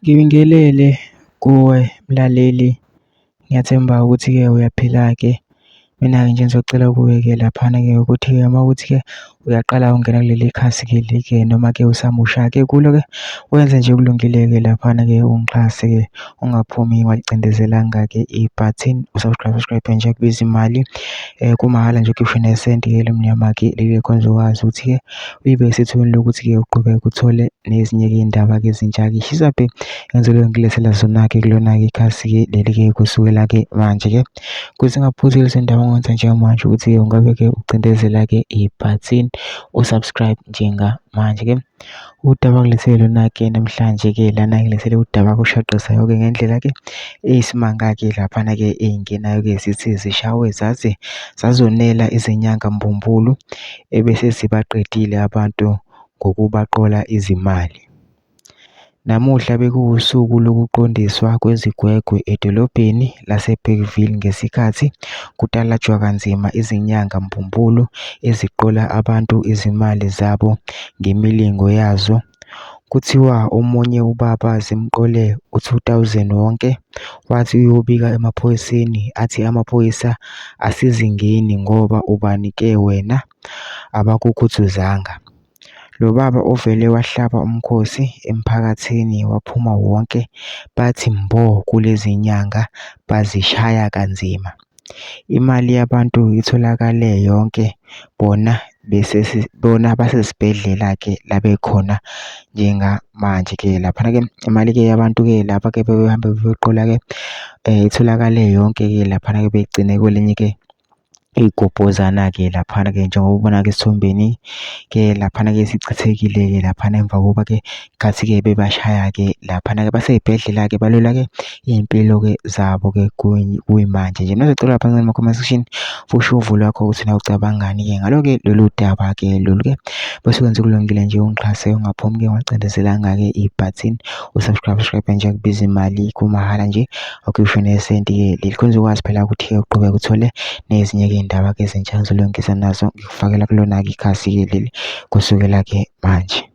Ngibingelele kuwe mlaleli, ngiyathemba ukuthi-ke uyaphila-ke. Mina-ke nje ngizocela kuwe-ke laphana-ke ukuthi-ke uma kuwukuthi-ke uyaqala ukungena kuleli khasi-ke leli-ke noma-ke usamusha-ke kulo-ke, wenze nje okulungile-ke laphana-ke ungixhase-ke ungaphumi walicindezela-ke i-button usubscribe nje kubiza imali kumahhala nje ukhiphe nesenti-ke elimnyama-ke leli khona uzokwazi ukuthi-ke uyibeke sethubeni lokuthi-ke uqhubeke uthole nezinye-ke iy'ndaba-ke ezintsha-ke. Shisa-ke yenze leyo ngilethela zona-ke kulona-ke ikhasi-ke leli-ke kusukela-ke manje-ke kuze ngaphuzi lezi ndaba ongenza njengamanje ukuthi-ke ungabe-ke ucindezela-ke i-button usubscribe njengamanje-ke. Udaba ngilethele lona-ke namhlanje-ke lana ngilethele udaba kushaqisa-ke ngendlela-ke eyisimanga-ke laphana-ke ey'ngenayo-ke zithi zishawe zaze zazonela izinyanga mbumbulu ebese zibaqedile abantu ngokubaqola izimali. Namuhla bekuwusuku lokuqondiswa kwezigwegwe edolobheni lase-Bergville ngesikhathi kutalajwa kanzima izinyanga mbumbulu eziqola abantu izimali zabo ngemilingo yazo. Kuthiwa omunye ubaba zimqole u-2,000 wonke, wathi uyobika emaphoyiseni athi amaphoyisa asizingeni ngoba ubanike wena abakukhuthuzanga. Lo baba ovele wahlaba umkhosi emphakathini waphuma wonke, bathi mbo kulezi nyanga bazishaya kanzima. Imali yabantu itholakale yonke, bona basesibhedlela-ke labekhona njengamanje-ke laphana-ke imali-ke yabantu-ke lapha-ke bebehambe bebeqola-ke itholakale yonke-ke laphana-ke begcine kwelinye-ke iy'gobhozana-ke laphana-ke njengoba ubona-ke esithombeni-ke laphana-ke sichithekile-ke laphana emva kokuba-ke khathi-ke bebashaya-ke laphana-ke basey'bhedlela-ke balwela-ke iy'mpilo-ke zabo-ke kuyimanje nje. Mina ngizocela lapha kuma-comment section usho uvo lwakho ukuthi nawe ucabangani-ke ngalo-ke lolu daba-ke lolu-ke bese kwenza okulungile nje ungixhase ungaphumi-ke wacindezelanga-ke i-button usubscribe nje kubiza imali kumahhala nje ukhiphe nesenti-ke leli khona uzokwazi phela ukuthi-ke uqhubeke uthole nezinye-ke iy'ndaba-ke ezintsha ngizolungisa nazo ngikufakela kulona-ke ikhasi-ke leli kusukela-ke manje.